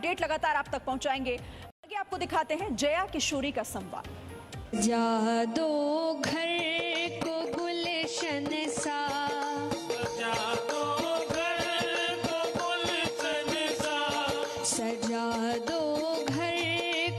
Update लगातार आप तक पहुंचाएंगे। आगे आपको दिखाते हैं जया किशोरी का संवाद। जा दो घर को गुलशन सा, सजा दो घर को गुलशन सा, सजा दो घर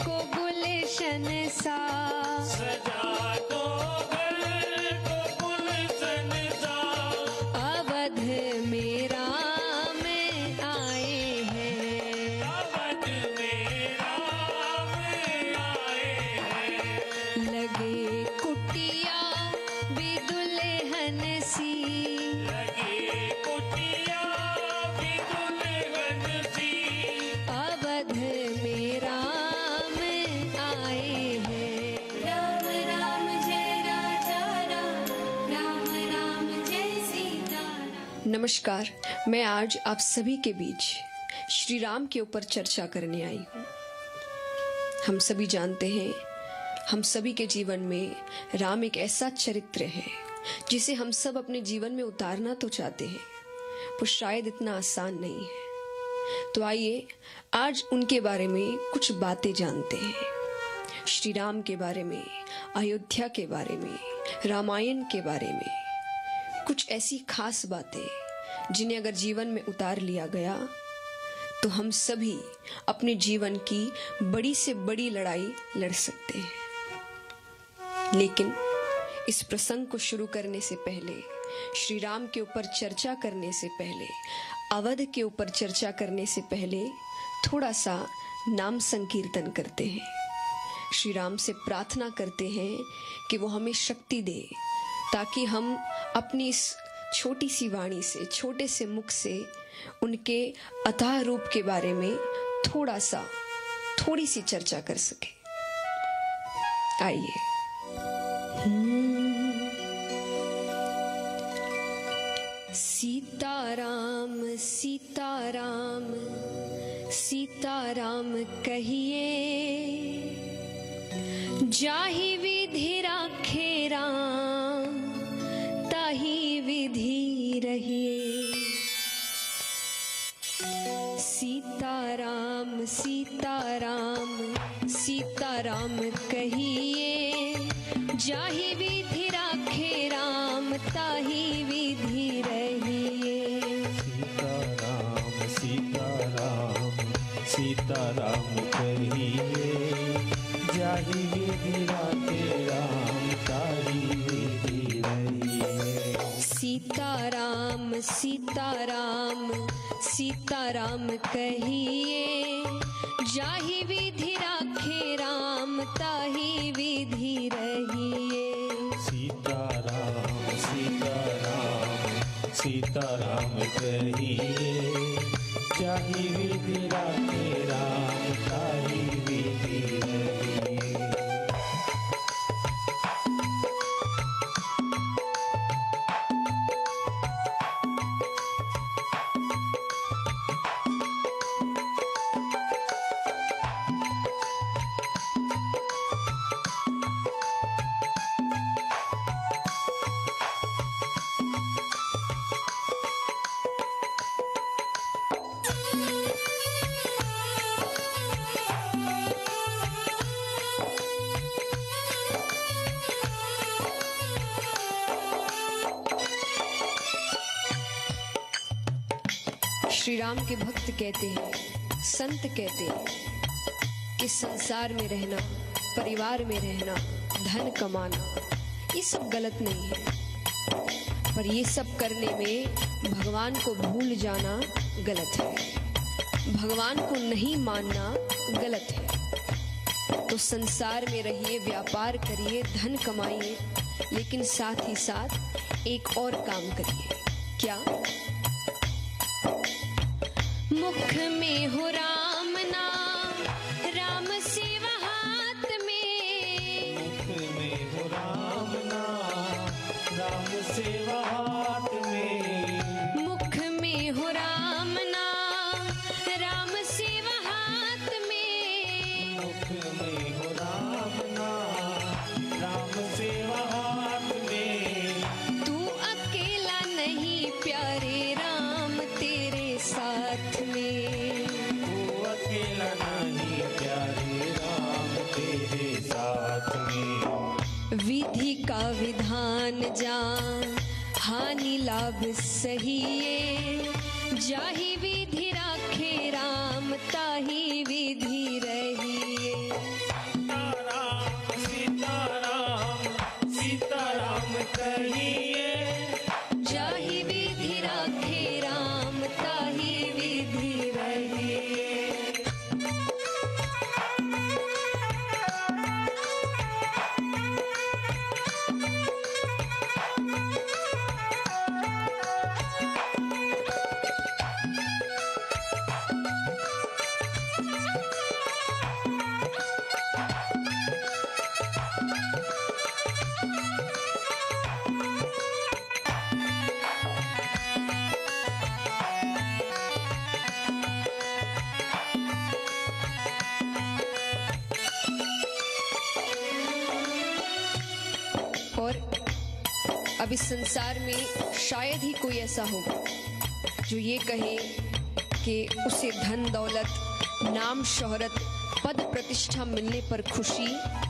को गुलशन सा, सजा दो घर को गुलशन सा। अवध में राम आए हैं, अवध में राम आए हैं। लगे कुटिया भी दुल्हन सी, लगे कुटिया भी दुल्हन सी। अवध में राम आए हैं। राम राम जय राजा राम, राम राम जय सीता राम। नमस्कार, मैं आज आप सभी के बीच श्री राम के ऊपर चर्चा करने आई हूँ। हम सभी जानते हैं, हम सभी के जीवन में राम एक ऐसा चरित्र है जिसे हम सब अपने जीवन में उतारना तो चाहते हैं, वो शायद इतना आसान नहीं है। तो आइए आज उनके बारे में कुछ बातें जानते हैं। श्री राम के बारे में, अयोध्या के बारे में, रामायण के बारे में, कुछ ऐसी खास बातें जिन्हें अगर जीवन में उतार लिया गया तो हम सभी अपने जीवन की बड़ी से बड़ी लड़ाई लड़ सकते हैं। लेकिन इस प्रसंग को शुरू करने से पहले, श्री राम के ऊपर चर्चा करने से पहले, अवध के ऊपर चर्चा करने से पहले थोड़ा सा नाम संकीर्तन करते हैं। श्री राम से प्रार्थना करते हैं कि वो हमें शक्ति दे, ताकि हम अपनी इस छोटी सी वाणी से, छोटे से मुख से उनके अथाह रूप के बारे में थोड़ी सी चर्चा कर सके। आइए। सीताराम सीताराम सीताराम कहिए, जाहि विधि राखे राम, ताहि विधि रहिए। सीताराम सीताराम सीताराम कहिए, जाहि विधि राखे राम, ताहि विधि रहिए। सीताराम सीताराम सीताराम कहिए, जाहि विधि राखे राम, ताहि विधि रहिए। सीताराम सीताराम सीताराम कहिए, जाहि विधि राखे राम, ताहि विधि रहिए। सीताराम सीताराम सीताराम कहिए, जाहि विधि राखे राम, ताहि विधि रहिए। श्री राम के भक्त कहते हैं, संत कहते हैं कि संसार में रहना, परिवार में रहना, धन कमाना, ये सब गलत नहीं है, पर ये सब करने में भगवान को भूल जाना गलत है, भगवान को नहीं मानना गलत है। तो संसार में रहिए, व्यापार करिए, धन कमाइए, लेकिन साथ ही साथ एक और काम करिए। क्या? मुख में हो राम नाम, राम सेवा हाथ में। मुख में हो राम नाम, राम सेवा हाथ में। मुख में हो राम नाम, राम सेवा हाथ में। मुख में हो राम नाम, राम सेवा हाथ में। तू अकेला नहीं प्यारे राम तेरे साथ में। तू जान हानि लाभ सहिए, जाहि विधि राखे राम ताहि विधि रहिए। सीताराम सीताराम कहिए, जाहि विधि राखे राम ताहि विधि रहिए। और अब इस संसार में शायद ही कोई ऐसा होगा जो ये कहे कि उसे धन दौलत, नाम शोहरत, पद प्रतिष्ठा मिलने पर खुशी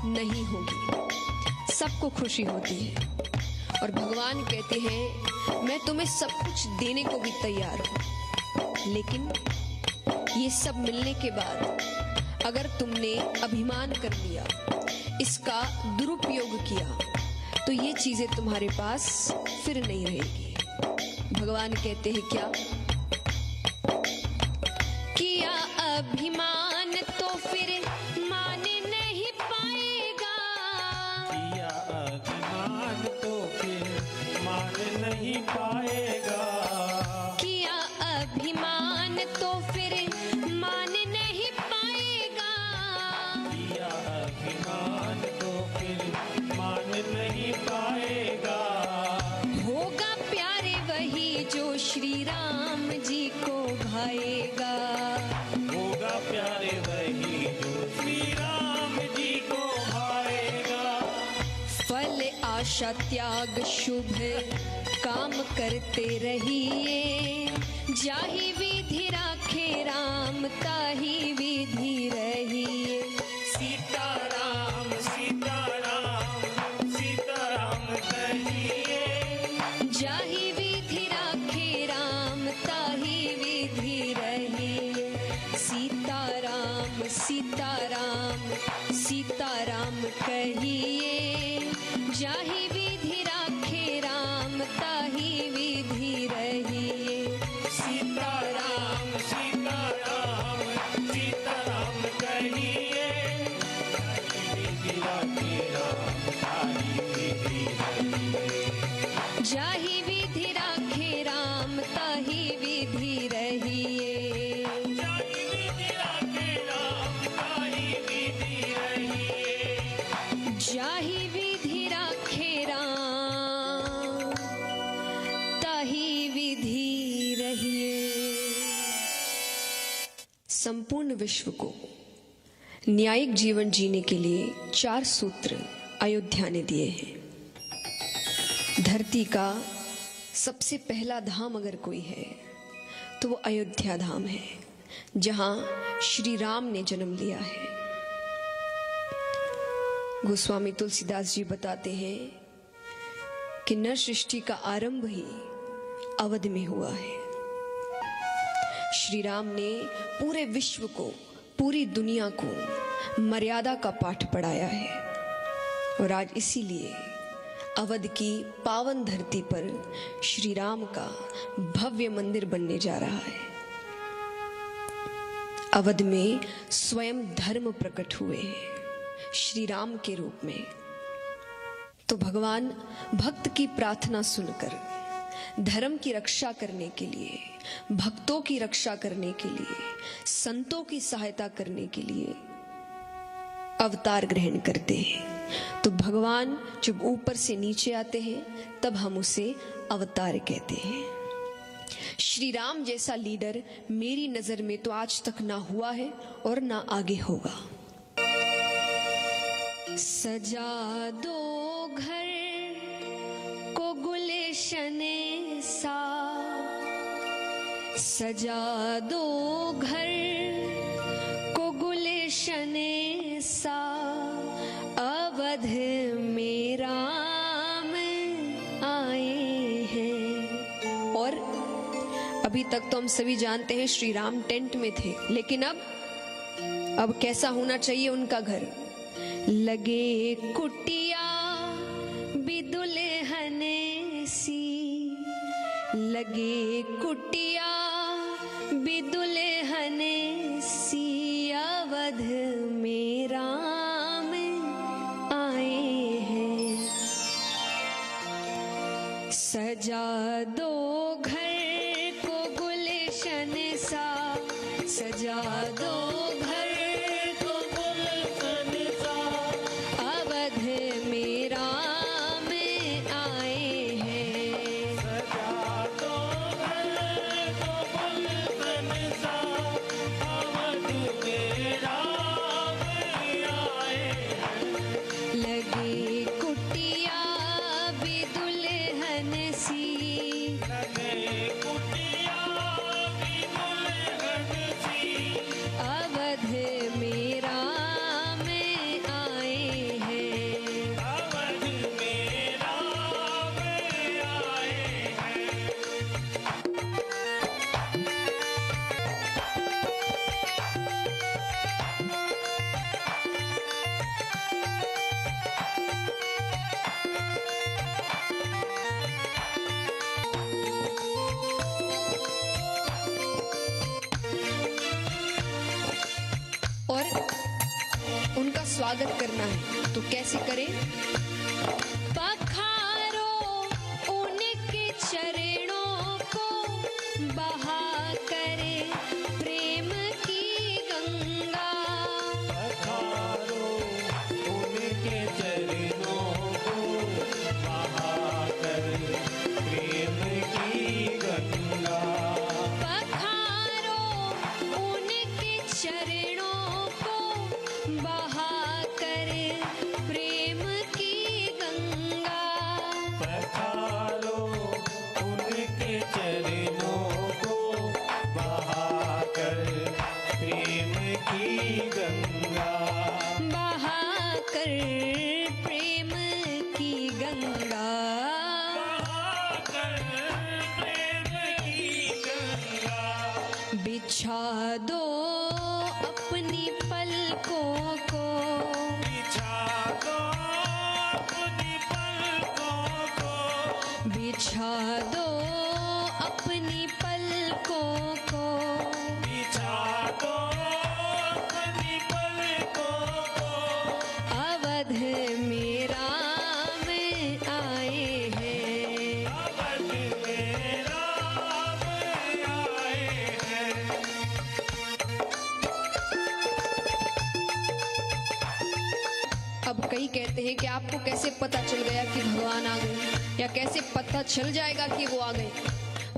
नहीं होगी। सबको खुशी होती है और भगवान कहते हैं मैं तुम्हें सब कुछ देने को भी तैयार हूं, लेकिन ये सब मिलने के बाद अगर तुमने अभिमान कर लिया, इसका दुरुपयोग किया, तो ये चीजें तुम्हारे पास फिर नहीं रहेगी। भगवान कहते हैं क्या? किया अभिमान तो फिर मान नहीं पाएगा, किया अभिमान तो फिर मान नहीं पाएगा, किया अभिमान तो फिर मान नहीं पाएगा, किया अभिमान तो फिर मान नहीं पाएगा। होगा प्यारे वही जो श्री राम जी को भाएगा, होगा प्यारे वही जो श्री राम जी को भाएगा। फल आशा त्याग शुभ काम करते रहिए, जाहि विधि राखे राम ताहि विधि रहिए। सीताराम सीताराम सीताराम कहिए, जाहि विधि राखे राम ताहि विधि रहिए। सीताराम सीताराम सीताराम कहिए, जाहि विधि राखे राम ताहि विधि रहिए। सीताराम सीताराम सीताराम कहिए, जाहि विधि राखे राम ताहि विधि रहिए। जाहि विधि राखे राम ताहि विधि रहिए। जाहि विधि राखे राम ताहि विधि रहिए। संपूर्ण विश्व को न्यायिक जीवन जीने के लिए 4 सूत्र अयोध्या ने दिए हैं। धरती का सबसे पहला धाम अगर कोई है तो वो अयोध्या धाम है, जहां श्री राम ने जन्म लिया है। गोस्वामी तुलसीदास जी बताते हैं कि नर सृष्टि का आरंभ ही अवध में हुआ है। श्री राम ने पूरे विश्व को, पूरी दुनिया को मर्यादा का पाठ पढ़ाया है और आज इसीलिए अवध की पावन धरती पर श्री राम का भव्य मंदिर बनने जा रहा है। अवध में स्वयं धर्म प्रकट हुए हैं श्री राम के रूप में। तो भगवान भक्त की प्रार्थना सुनकर धर्म की रक्षा करने के लिए, भक्तों की रक्षा करने के लिए, संतों की सहायता करने के लिए अवतार ग्रहण करते हैं। तो भगवान जब ऊपर से नीचे आते हैं तब हम उसे अवतार कहते हैं। श्री राम जैसा लीडर मेरी नजर में तो आज तक ना हुआ है और ना आगे होगा। सजा दो घर को गुलशने सा, सजा दो घर को गुलशने सा, अवध में राम अभी तक तो हम सभी जानते हैं श्री राम टेंट में थे, लेकिन अब कैसा होना चाहिए उनका घर। लगे कुटिया भी दुल्हन सी, लगे कुटिया भी दुल्हन सी, अवध में राम आए हैं। सजा दो घर को गुलशन सा, सजा दो घर को गुलशन सा, अवध में राम आए हैं। सजा दो घर को गुलशन सा, अवध में राम आए हैं। लगे कुटिया भी दुल्हन सी, लगे कुटिया भी दुल्हन सी, अवध में राम आए हैं। अवध में राम आए हैं। और उनका स्वागत करना है तो कैसे करें? पखारो उनके चरणों को, बहा करे प्रेम की गंगा। पधारो उनके चरणों को, बहाकर प्रेम की गंगा। पखारो उनके चरणों को, बहा करे प्रेम की गंगा। पधारो उनके चरणों को, बहाकर प्रेम की गंगा। बहाकर प्रेम की गंगा। बहाकर प्रेम की गंगा। बिछा दो अपनी पलकों को, बिछा दो अपनी पलकों को, बिछा दो अपनी पलकों को, बिछा दो अपनी पलकों को। अवध में राम आए हैं। अवध में राम आए हैं। अब कई कहते हैं कि आपको कैसे पता चल गया कि भगवान आ गए, या कैसे पता चल जाएगा कि वो आ गए?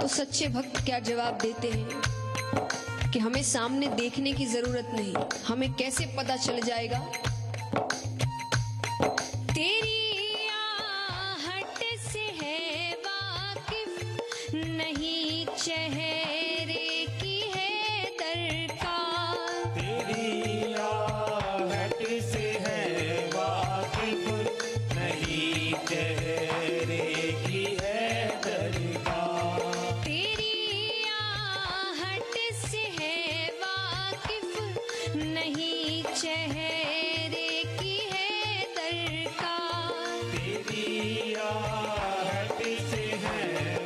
तो सच्चे भक्त क्या जवाब देते हैं कि हमें सामने देखने की जरूरत नहीं, हमें कैसे पता चल जाएगा? तेरी आहट से है वाकिफ, नहीं चेहरे की है दरकार। तेरी आहट से है वाकिफ, नहीं चेहरे की है दरकार। तेरी आहट से है वाकिफ, नहीं चेहरे की है दरकार। तेरी आहट से है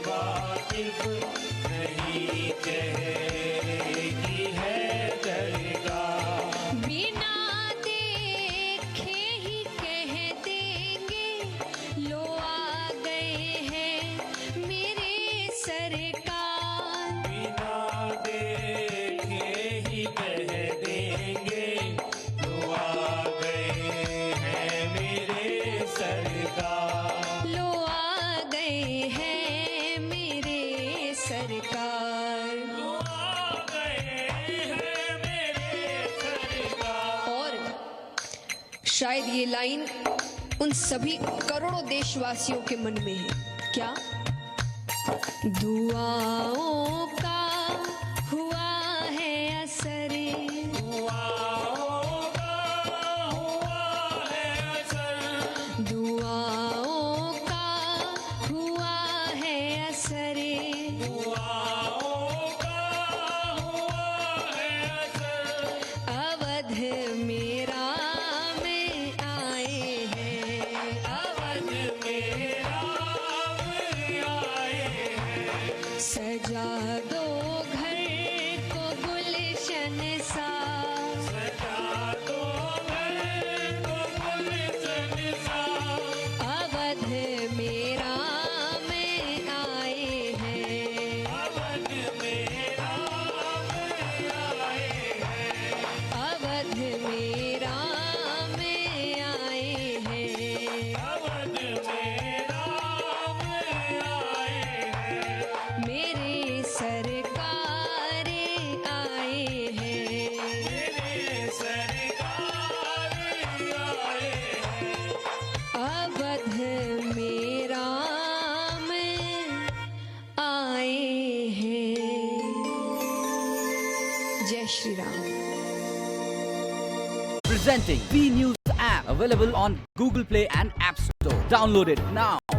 वाकिफ, नहीं चेहरे की है दरकार। बिना देखे ही कह देंगे, लो आ गए हैं मेरे सरकार। बिना देखे ही कह देंगे, तो आ गए हैं मेरे सरकार। लो आ गए हैं मेरे सरकार। तो आ गए हैं मेरे सरकार। और शायद ये लाइन उन सभी करोड़ों देशवासियों के मन में है। क्या? दुआओं का हुआ है असर, दुआओं का हुआ है असर। दुआओं का हुआ है असर। दुआओं है मेरा में आए हैं। जय Shri Ram. Presenting B News app, available on Google Play and App Store. Download it now.